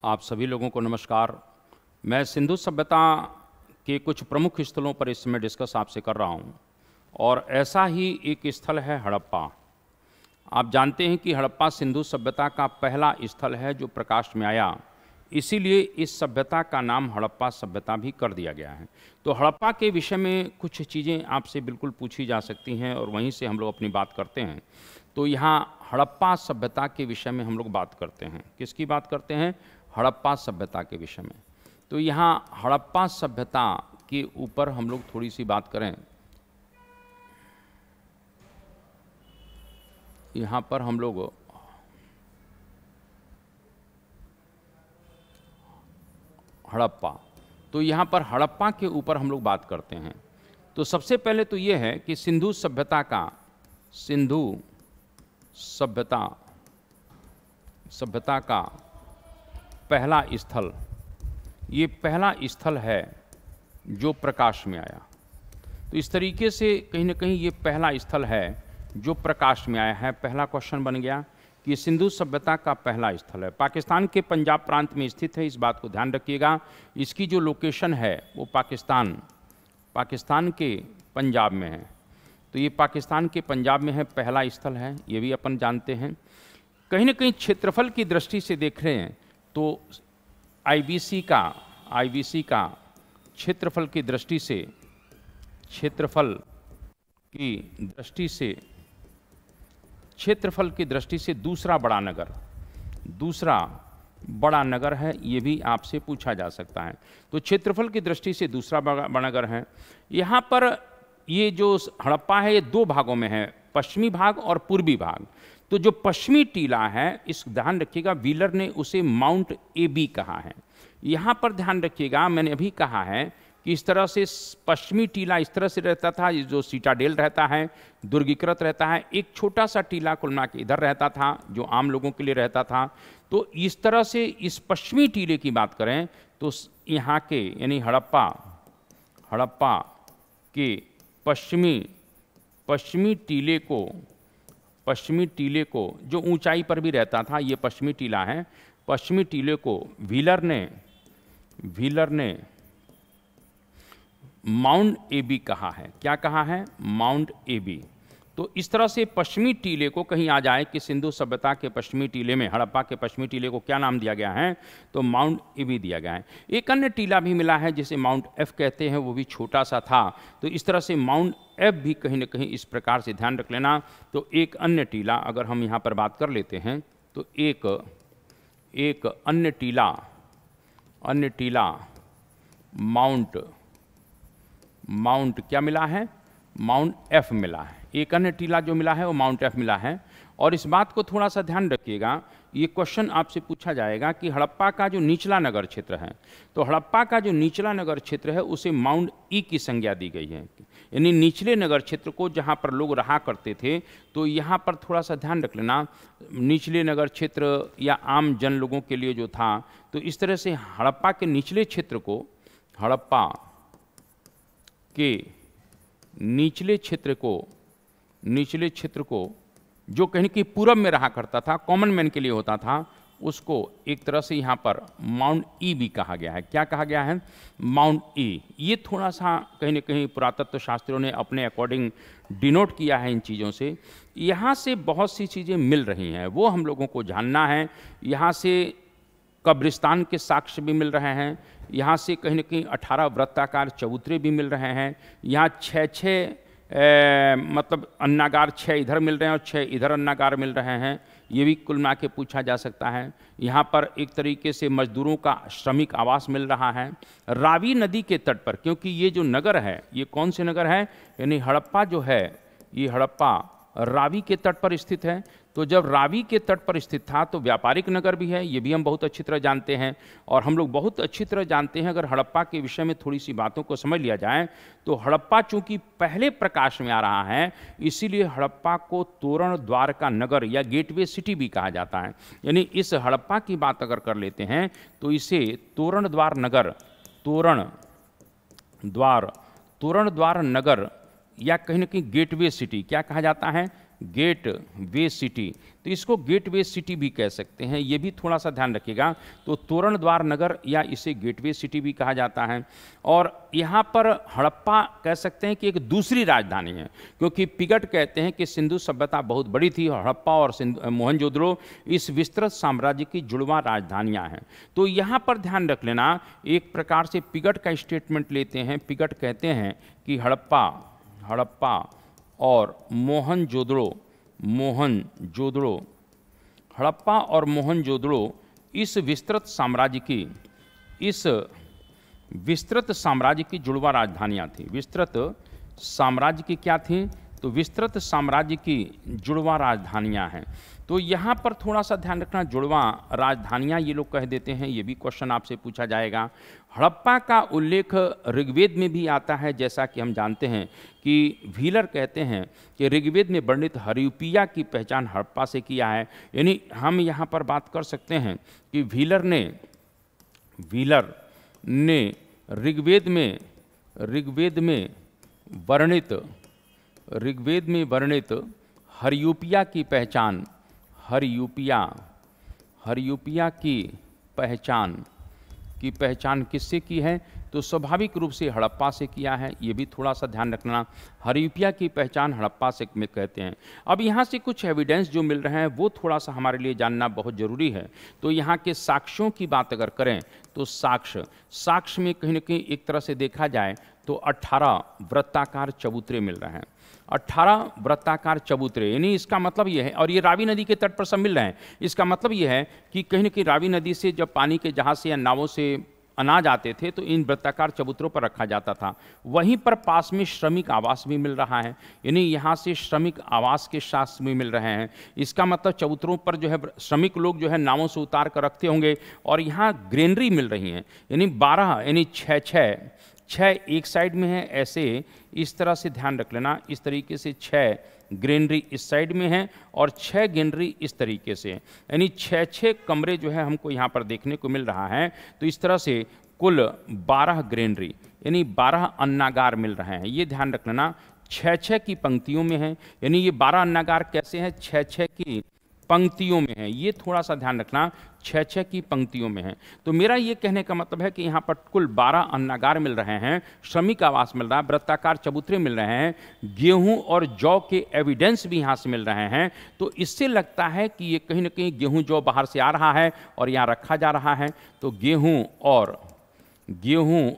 आप सभी लोगों को नमस्कार। मैं सिंधु सभ्यता के कुछ प्रमुख स्थलों पर इस समय डिस्कस आपसे कर रहा हूं और ऐसा ही एक स्थल है हड़प्पा। आप जानते हैं कि हड़प्पा सिंधु सभ्यता का पहला स्थल है जो प्रकाश में आया, इसीलिए इस सभ्यता का नाम हड़प्पा सभ्यता भी कर दिया गया है। तो हड़प्पा के विषय में कुछ चीज़ें आपसे बिल्कुल पूछी जा सकती हैं और वहीं से हम लोग अपनी बात करते हैं। तो यहाँ हड़प्पा सभ्यता के विषय में हम लोग बात करते हैं। किसकी बात करते हैं? हड़प्पा सभ्यता के विषय में। तो यहाँ हड़प्पा सभ्यता के ऊपर हम लोग थोड़ी सी बात करें। यहाँ पर हम लोग हड़प्पा, तो यहाँ पर हड़प्पा के ऊपर हम लोग बात करते हैं। तो सबसे पहले तो ये है कि सिंधु सभ्यता का पहला स्थल, ये पहला स्थल है जो प्रकाश में आया। तो इस तरीके से कहीं ना कहीं ये पहला स्थल है जो प्रकाश में आया है। पहला क्वेश्चन बन गया कि सिंधु सभ्यता का पहला स्थल है। पाकिस्तान के पंजाब प्रांत में स्थित है, इस बात को ध्यान रखिएगा। इसकी जो लोकेशन है वो पाकिस्तान के पंजाब में है। तो ये पाकिस्तान के पंजाब में है, पहला स्थल है, ये भी अपन जानते हैं। कहीं ना कहीं क्षेत्रफल की दृष्टि से देख रहे हैं तो आईबीसी का क्षेत्रफल की दृष्टि से दूसरा बड़ा नगर है, ये भी आपसे पूछा जा सकता है। तो क्षेत्रफल की दृष्टि से दूसरा बड़ा नगर है। यहाँ पर ये जो हड़प्पा है ये दो भागों में है, पश्चिमी भाग और पूर्वी भाग। तो जो पश्चिमी टीला है, इस ध्यान रखिएगा, व्हीलर ने उसे माउंट एबी कहा है। यहाँ पर ध्यान रखिएगा, मैंने अभी कहा है कि इस तरह से पश्चिमी टीला इस तरह से रहता था, जो सिटाडेल रहता है, दुर्गीकृत रहता है। एक छोटा सा टीला कुलना के इधर रहता था जो आम लोगों के लिए रहता था। तो इस तरह से इस पश्चिमी टीले की बात करें तो यहाँ के यानी हड़प्पा के पश्चिमी टीले को जो ऊंचाई पर भी रहता था, ये पश्चिमी टीला है। पश्चिमी टीले को व्हीलर ने माउंट एबी कहा है। क्या कहा है? माउंट एबी। तो इस तरह से पश्चिमी टीले को कहीं आ जाए कि सिंधु सभ्यता के पश्चिमी टीले में, हड़प्पा के पश्चिमी टीले को क्या नाम दिया गया है? तो माउंट एबी दिया गया है। एक अन्य टीला भी मिला है जिसे माउंट एफ कहते हैं, वो भी छोटा सा था। तो इस तरह से माउंट एफ भी कहीं ना कहीं इस प्रकार से ध्यान रख लेना। तो एक अन्य टीला अगर हम यहाँ पर बात कर लेते हैं तो एक अन्य टीला माउंट क्या मिला है? माउंट एफ मिला है। एक अन्य टीला जो मिला है वो माउंट एफ मिला है। और इस बात को थोड़ा सा ध्यान रखिएगा, ये क्वेश्चन आपसे पूछा जाएगा कि हड़प्पा का जो निचला नगर क्षेत्र है, तो हड़प्पा का जो निचला नगर क्षेत्र है उसे माउंट ई की संज्ञा दी गई है। यानी निचले नगर क्षेत्र को जहाँ पर लोग रहा करते थे, तो यहाँ पर थोड़ा सा ध्यान रख लेना, निचले नगर क्षेत्र या आम जन लोगों के लिए जो था। तो इस तरह से हड़प्पा के निचले क्षेत्र को जो कहीं कि पूरब में रहा करता था, कॉमन मैन के लिए होता था, उसको एक तरह से यहाँ पर माउंट ई भी कहा गया है। क्या कहा गया है? माउंट ई। ये थोड़ा सा कहीं ना कहीं पुरातत्व शास्त्रियों ने अपने अकॉर्डिंग डिनोट किया है इन चीज़ों से। यहाँ से बहुत सी चीज़ें मिल रही हैं, वो हम लोगों को जानना है। यहाँ से कब्रिस्तान के साक्ष्य भी मिल रहे हैं, यहाँ से कहीं ना कहीं 18 वृत्ताकार चबूतरे भी मिल रहे हैं। यहाँ 6 मतलब अन्नागार 6 इधर मिल रहे हैं और 6 इधर अन्नागार मिल रहे हैं, ये भी कुल मिला के पूछा जा सकता है। यहाँ पर एक तरीके से मजदूरों का श्रमिक आवास मिल रहा है रावी नदी के तट पर, क्योंकि ये जो नगर है, ये कौन से नगर है? यानी हड़प्पा जो है, ये हड़प्पा रावी के तट पर स्थित है। तो जब रावी के तट पर स्थित था तो व्यापारिक नगर भी है, ये भी हम बहुत अच्छी तरह जानते हैं। और हम लोग बहुत अच्छी तरह जानते हैं, अगर हड़प्पा के विषय में थोड़ी सी बातों को समझ लिया जाए तो हड़प्पा चूंकि पहले प्रकाश में आ रहा है, इसीलिए हड़प्पा को तोरण द्वार का नगर या गेटवे सिटी भी कहा जाता है। यानी इस हड़प्पा की बात अगर कर लेते हैं तो इसे तोरण द्वार नगर या कहीं ना कहीं गेटवे सिटी क्या कहा जाता है? गेट वे सिटी, तो इसको गेटवे सिटी भी कह सकते हैं, ये भी थोड़ा सा ध्यान रखिएगा। तो तोरण द्वार नगर या इसे गेटवे सिटी भी कहा जाता है। और यहाँ पर हड़प्पा कह सकते हैं कि एक दूसरी राजधानी है, क्योंकि पिगट कहते हैं कि सिंधु सभ्यता बहुत बड़ी थी, हड़प्पा और मोहनजोदड़ो इस विस्तृत साम्राज्य की जुड़वा राजधानियाँ हैं। तो यहाँ पर ध्यान रख लेना, एक प्रकार से पिगट का स्टेटमेंट लेते हैं। पिगट कहते हैं कि हड़प्पा और हड़प्पा और मोहनजोदड़ो इस विस्तृत साम्राज्य की जुड़वा राजधानियाँ थी। विस्तृत साम्राज्य की क्या थी? तो विस्तृत साम्राज्य की जुड़वा राजधानियाँ हैं। तो यहाँ पर थोड़ा सा ध्यान रखना, जुड़वा राजधानियाँ ये लोग कह देते हैं, ये भी क्वेश्चन आपसे पूछा जाएगा। हड़प्पा का उल्लेख ऋग्वेद में भी आता है, जैसा कि हम जानते हैं कि व्हीलर कहते हैं कि ऋग्वेद में वर्णित हरियूपिया की पहचान हड़प्पा से किया है। यानी हम यहाँ पर बात कर सकते हैं कि व्हीलर ने ऋग्वेद में वर्णित हरियूपिया की पहचान किससे की है? तो स्वाभाविक रूप से हड़प्पा से किया है, ये भी थोड़ा सा ध्यान रखना। हरियूपिया की पहचान हड़प्पा से में कहते हैं। अब यहाँ से कुछ एविडेंस जो मिल रहे हैं वो थोड़ा सा हमारे लिए जानना बहुत ज़रूरी है। तो यहाँ के साक्ष्यों की बात अगर करें तो साक्ष्य में कहीं ना कहीं एक तरह से देखा जाए तो 18 वृत्ताकार चबूतरे मिल रहे हैं। 18 वृत्ताकार चबूतरे, यानी इसका मतलब ये है, और ये रावी नदी के तट पर सब मिल रहे हैं। इसका मतलब ये है कि कहीं न कहीं रावी नदी से जब पानी के जहाज से या नावों से अनाज आते थे तो इन वृत्ताकार चबूतरों पर रखा जाता था। वहीं पर पास में श्रमिक आवास भी मिल रहा है, यानी यहाँ से श्रमिक आवास के शास्त्र भी मिल रहे हैं। इसका मतलब चबूतरों पर जो है श्रमिक लोग जो है नावों से उतार कर रखते होंगे। और यहाँ ग्रेनरी मिल रही हैं, यानी 12 यानी 6 एक साइड में है, ऐसे इस तरह से ध्यान रख लेना। इस तरीके से 6 ग्रेनरी इस साइड में है और 6 ग्रेनरी इस तरीके से, यानी 6 कमरे जो है हमको यहाँ पर देखने को मिल रहा है। तो इस तरह से कुल 12 ग्रेनरी यानी 12 अन्नागार मिल रहे हैं। ये ध्यान रख लेना, 6 की पंक्तियों में है, यानी ये 12 अन्नागार कैसे हैं? 6 की पंक्तियों में है। ये थोड़ा सा ध्यान रखना, 6 की पंक्तियों में है। तो मेरा ये कहने का मतलब है कि यहाँ पर कुल 12 अन्नागार मिल रहे हैं, श्रमिक आवास मिल रहा है, वृत्ताकार चबूतरे मिल रहे हैं, गेहूं और जौ के एविडेंस भी यहाँ से मिल रहे हैं। तो इससे लगता है कि ये कहीं ना कहीं गेहूं जौ बाहर से आ रहा है और यहाँ रखा जा रहा है। तो गेहूं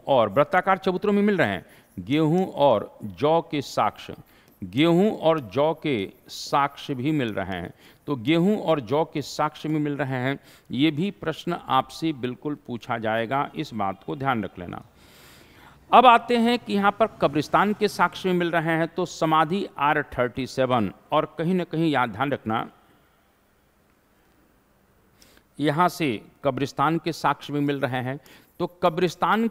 और वृत्ताकार चबूतरों में मिल रहे हैं गेहूं और जौ के साक्ष्य, गेहूं और जौ के साक्ष्य भी मिल रहे हैं। तो गेहूं और जौ के साक्ष्य में मिल रहे हैं, ये भी प्रश्न आपसे बिल्कुल पूछा जाएगा, इस बात को ध्यान रख लेना। अब आते हैं कि यहाँ पर कब्रिस्तान के साक्ष्य में मिल रहे हैं। तो समाधि R37, और कहीं ना कहीं यहाँ ध्यान रखना, यहाँ से कब्रिस्तान के साक्ष्य में मिल रहे हैं। तो कब्रिस्तान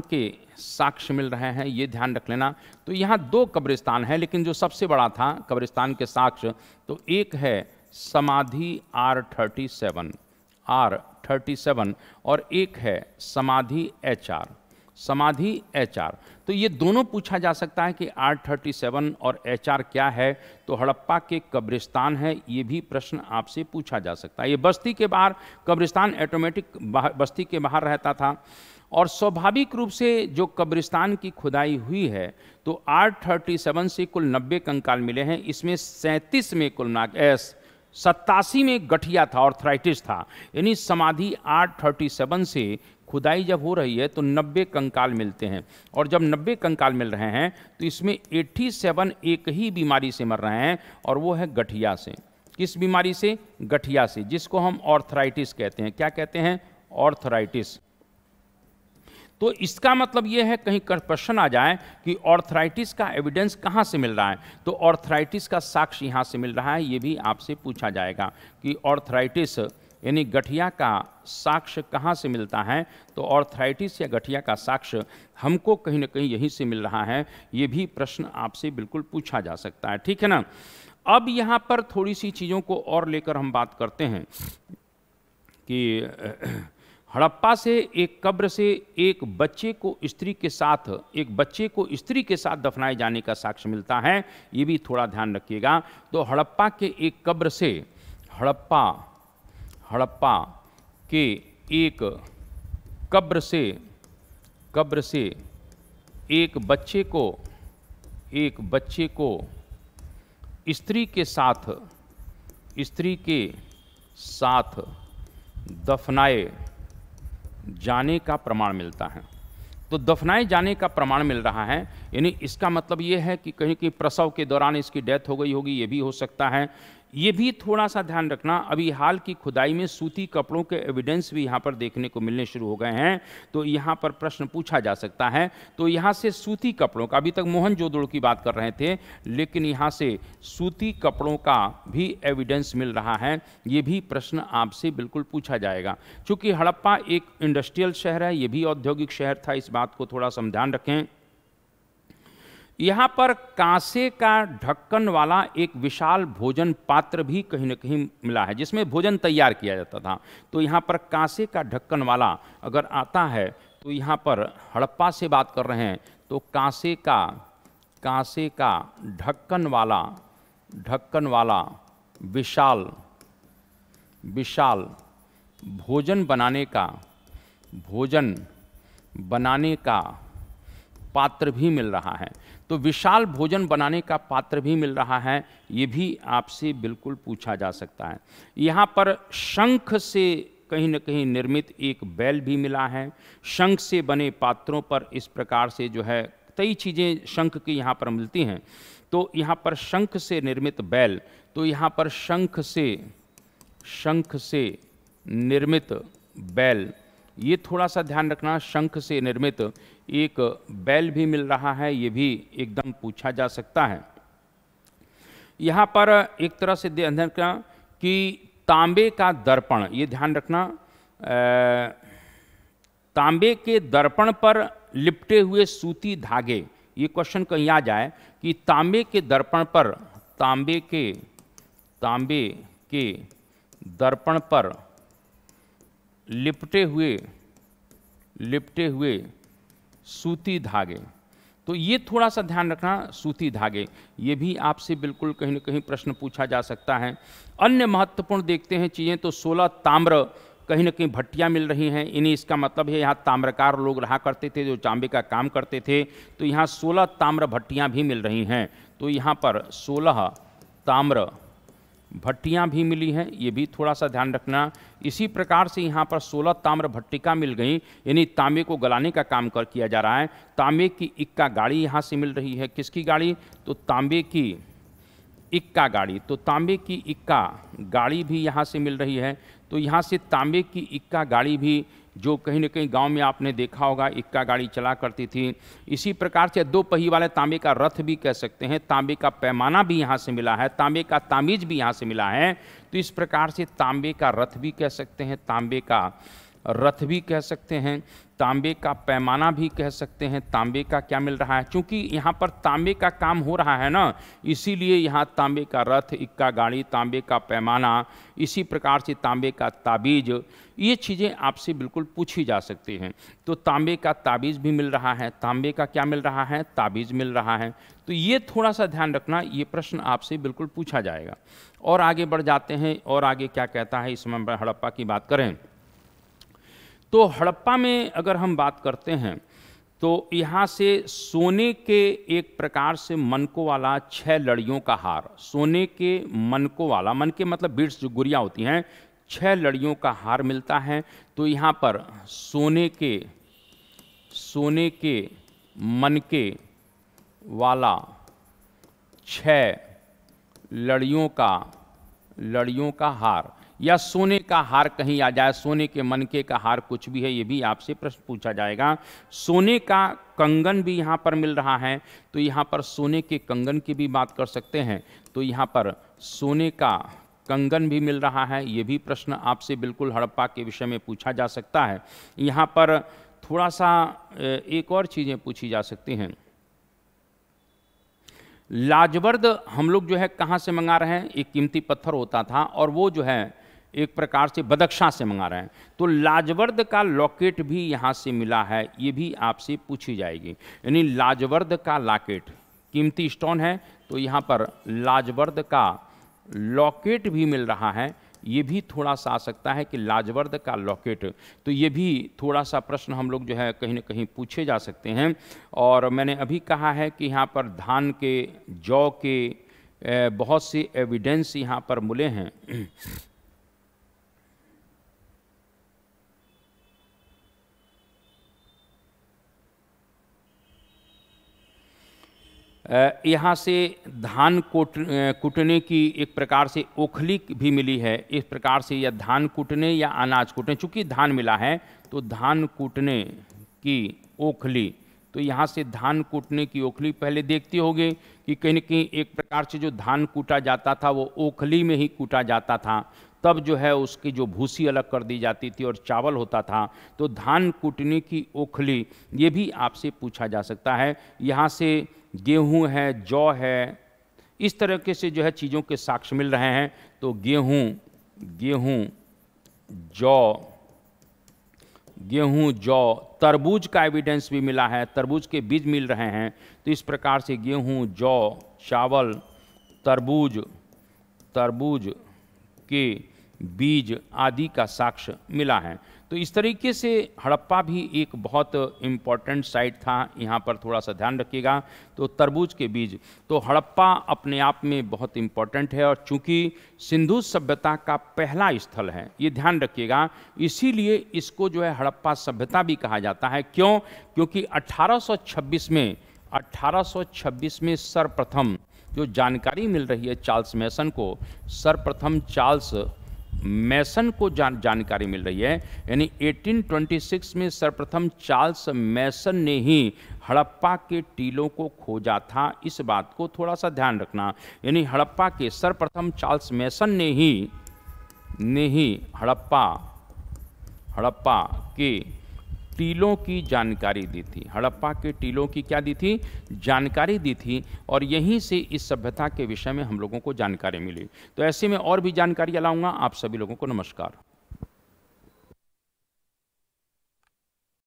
के साक्ष्य मिल रहे हैं, ये ध्यान रख लेना। तो यहाँ 2 कब्रिस्तान है, लेकिन जो सबसे बड़ा था कब्रिस्तान के साक्ष्य, तो एक है समाधि R37 और एक है समाधि HR। तो ये दोनों पूछा जा सकता है कि R37 और HR क्या है। तो हड़प्पा के कब्रिस्तान है, ये भी प्रश्न आपसे पूछा जा सकता है। ये बस्ती के बाहर, कब्रिस्तान ऑटोमेटिक बस्ती के बाहर रहता था। और स्वाभाविक रूप से जो कब्रिस्तान की खुदाई हुई है, तो R37 से कुल 90 कंकाल मिले हैं। इसमें 37 में 87 में गठिया था, ऑर्थराइटिस था। यानी समाधि R37 से खुदाई जब हो रही है तो 90 कंकाल मिलते हैं, और जब 90 कंकाल मिल रहे हैं तो इसमें 87 एक ही बीमारी से मर रहे हैं, और वो है गठिया से। किस बीमारी से? गठिया से, जिसको हम ऑर्थराइटिस कहते हैं। क्या कहते हैं? ऑर्थराइटिस। तो इसका मतलब ये है, कहीं प्रश्न आ जाए कि ऑर्थराइटिस का एविडेंस कहाँ से मिल रहा है, तो ऑर्थराइटिस का साक्ष्य यहाँ से मिल रहा है। ये भी आपसे पूछा जाएगा कि ऑर्थराइटिस यानी गठिया का साक्ष्य कहाँ से मिलता है। तो ऑर्थराइटिस या गठिया का साक्ष्य हमको कहीं ना कहीं यहीं से मिल रहा है। ये भी प्रश्न आपसे बिल्कुल पूछा जा सकता है, ठीक है ना। अब यहाँ पर थोड़ी सी चीज़ों को और लेकर हम बात करते हैं कि हड़प्पा से एक कब्र से एक बच्चे को स्त्री के साथ दफनाए जाने का साक्ष्य मिलता है, ये भी थोड़ा ध्यान रखिएगा। तो हड़प्पा के एक कब्र से हड़प्पा के एक कब्र से एक बच्चे को स्त्री के साथ दफनाए जाने का प्रमाण मिलता है। तो दफनाए जाने का प्रमाण मिल रहा है, यानी इसका मतलब ये है कि कहीं कि प्रसव के दौरान इसकी डेथ हो गई होगी, ये भी हो सकता है। ये भी थोड़ा सा ध्यान रखना, अभी हाल की खुदाई में सूती कपड़ों के एविडेंस भी यहाँ पर देखने को मिलने शुरू हो गए हैं, तो यहाँ पर प्रश्न पूछा जा सकता है। तो यहाँ से सूती कपड़ों का, अभी तक मोहनजोदड़ो की बात कर रहे थे, लेकिन यहाँ से सूती कपड़ों का भी एविडेंस मिल रहा है, ये भी प्रश्न आपसे बिल्कुल पूछा जाएगा। चूँकि हड़प्पा एक इंडस्ट्रियल शहर है, ये भी औद्योगिक शहर था, इस बात को थोड़ा सा ध्यान रखें। यहाँ पर कांसे का ढक्कन वाला एक विशाल भोजन पात्र भी कहीं न कहीं मिला है, जिसमें भोजन तैयार किया जाता था। तो यहाँ पर कांसे का ढक्कन वाला अगर आता है, तो यहाँ पर हड़प्पा से बात कर रहे हैं, तो कांसे का ढक्कन वाला विशाल भोजन बनाने का पात्र भी मिल रहा है। तो विशाल भोजन बनाने का पात्र भी मिल रहा है, ये भी आपसे बिल्कुल पूछा जा सकता है। यहाँ पर शंख से कहीं न कहीं निर्मित एक बैल भी मिला है। शंख से बने पात्रों पर इस प्रकार से जो है कई चीज़ें शंख की यहाँ पर मिलती हैं। तो यहाँ पर शंख से निर्मित बैल, तो यहाँ पर शंख से निर्मित बैल, ये थोड़ा सा ध्यान रखना, शंख से निर्मित एक बैल भी मिल रहा है, ये भी एकदम पूछा जा सकता है। यहाँ पर एक तरह से ध्यान रखना कि तांबे का दर्पण, ये ध्यान रखना, तांबे के दर्पण पर लिपटे हुए सूती धागे, ये क्वेश्चन कहीं आ जाए कि तांबे के दर्पण पर, तांबे के दर्पण पर लिपटे हुए सूती धागे, तो ये थोड़ा सा ध्यान रखना, सूती धागे, ये भी आपसे बिल्कुल कहीं न कहीं प्रश्न पूछा जा सकता है। अन्य महत्वपूर्ण देखते हैं चीज़ें, तो 16 ताम्र कहीं न कहीं भट्टियाँ मिल रही हैं, इन्हीं इसका मतलब है यहाँ ताम्रकार लोग रहा करते थे जो तांबे का काम करते थे। तो यहाँ 16 ताम्र भट्टियाँ भी मिल रही हैं, तो यहाँ पर 16 ताम्र भट्टियाँ भी मिली हैं, ये भी थोड़ा सा ध्यान रखना। इसी प्रकार से यहाँ पर 16 ताम्र भट्टिका मिल गई, यानी तांबे को गलाने का काम किया जा रहा है। तांबे की इक्का गाड़ी यहाँ से मिल रही है, किसकी गाड़ी, तो तांबे की इक्का गाड़ी, तो तांबे की इक्का गाड़ी भी यहाँ से मिल रही है। तो यहाँ से तांबे की इक्का गाड़ी भी, जो कहीं न कहीं गांव में आपने देखा होगा इक्का गाड़ी चला करती थी। इसी प्रकार से 2 पहिए वाले तांबे का रथ भी कह सकते हैं, तांबे का पैमाना भी यहाँ से मिला है, तांबे का तामीज भी यहाँ से मिला है। तो इस प्रकार से तांबे का रथ भी कह सकते हैं, तांबे का रथ भी कह सकते हैं, तांबे का पैमाना भी कह सकते हैं। तांबे का क्या मिल रहा है, क्योंकि यहाँ पर तांबे का काम हो रहा है ना, इसीलिए यहाँ तांबे का रथ, इक्का गाड़ी, तांबे का पैमाना, इसी प्रकार से तांबे का ताबीज, ये चीज़ें आपसे बिल्कुल पूछी जा सकती हैं। तो तांबे का ताबीज़ भी मिल रहा है, तांबे का क्या मिल रहा है, ताबीज़ मिल रहा है। तो ये थोड़ा सा ध्यान रखना, ये प्रश्न आपसे बिल्कुल पूछा जाएगा। और आगे बढ़ जाते हैं, और आगे क्या कहता है, इसमें हड़प्पा की बात करें तो हड़प्पा में अगर हम बात करते हैं तो यहाँ से सोने के एक प्रकार से मनकों वाला 6 लड़ियों का हार, सोने के मनकों वाला, मन के मतलब बीड्स जो गुड़ियाँ होती हैं, 6 लड़ियों का हार मिलता है। तो यहाँ पर सोने के मनके वाला 6 लड़ियों का हार, या सोने का हार कहीं आ जाए, सोने के मनके का हार कुछ भी है, ये भी आपसे प्रश्न पूछा जाएगा। सोने का कंगन भी यहाँ पर मिल रहा है, तो यहाँ पर सोने के कंगन की भी बात कर सकते हैं। तो यहाँ पर सोने का कंगन भी मिल रहा है, ये भी प्रश्न आपसे बिल्कुल हड़प्पा के विषय में पूछा जा सकता है। यहाँ पर थोड़ा सा एक और चीज़ें पूछी जा सकती हैं। लाजवर्द हम लोग जो है कहाँ से मंगा रहे हैं, एक कीमती पत्थर होता था, और वो जो है एक प्रकार से बदख्शां से मंगा रहे हैं। तो लाजवर्द का लॉकेट भी यहाँ से मिला है, ये भी आपसे पूछी जाएगी। यानी लाजवर्द का लॉकेट कीमती स्टोन है, तो यहाँ पर लाजवर्द का लॉकेट भी मिल रहा है, ये भी थोड़ा सा आ सकता है कि लाजवर्द का लॉकेट, तो ये भी थोड़ा सा प्रश्न हम लोग जो है कहीं ना कहीं पूछे जा सकते हैं। और मैंने अभी कहा है कि यहाँ पर धान के, जौ के बहुत से एविडेंस यहाँ पर मिले हैं। यहाँ से धान कूटने की एक प्रकार से ओखली भी मिली है। इस प्रकार से या धान कूटने या अनाज कूटने, चूँकि धान मिला है तो धान कूटने की ओखली, तो यहाँ से धान कूटने की ओखली पहले देखते होंगे कि कहीं न कहीं एक प्रकार से जो धान कूटा जाता था वो ओखली में ही कूटा जाता था, तब जो है उसकी जो भूसी अलग कर दी जाती थी और चावल होता था। तो धान कूटने की ओखली, ये भी आपसे पूछा जा सकता है। यहाँ से गेहूं है, जौ है, इस तरह के से जो है चीज़ों के साक्ष्य मिल रहे हैं। तो गेहूं, जौ, तरबूज का एविडेंस भी मिला है, तरबूज के बीज मिल रहे हैं। तो इस प्रकार से गेहूं, जौ, चावल, तरबूज के बीज आदि का साक्ष्य मिला है। तो इस तरीके से हड़प्पा भी एक बहुत इम्पॉर्टेंट साइट था, यहाँ पर थोड़ा सा ध्यान रखिएगा। तो तरबूज के बीज, तो हड़प्पा अपने आप में बहुत इम्पॉर्टेंट है, और चूंकि सिंधु सभ्यता का पहला स्थल है, ये ध्यान रखिएगा, इसीलिए इसको जो है हड़प्पा सभ्यता भी कहा जाता है। क्यों? क्योंकि 1826 में सर्वप्रथम जो जानकारी मिल रही है चार्ल्स मैसन को, सर्वप्रथम चार्ल्स मैसन को जानकारी मिल रही है, यानी 1826 में सर्वप्रथम चार्ल्स मैसन ने ही हड़प्पा के टीलों को खोजा था। इस बात को थोड़ा सा ध्यान रखना, यानी हड़प्पा के सर्वप्रथम चार्ल्स मैसन ने ही हड़प्पा के टीलों की जानकारी दी थी। हड़प्पा के टीलों की क्या दी थी? जानकारी दी थी, और यहीं से इस सभ्यता के विषय में हम लोगों को जानकारी मिली। तो ऐसे में और भी जानकारी लाऊंगा। आप सभी लोगों को नमस्कार।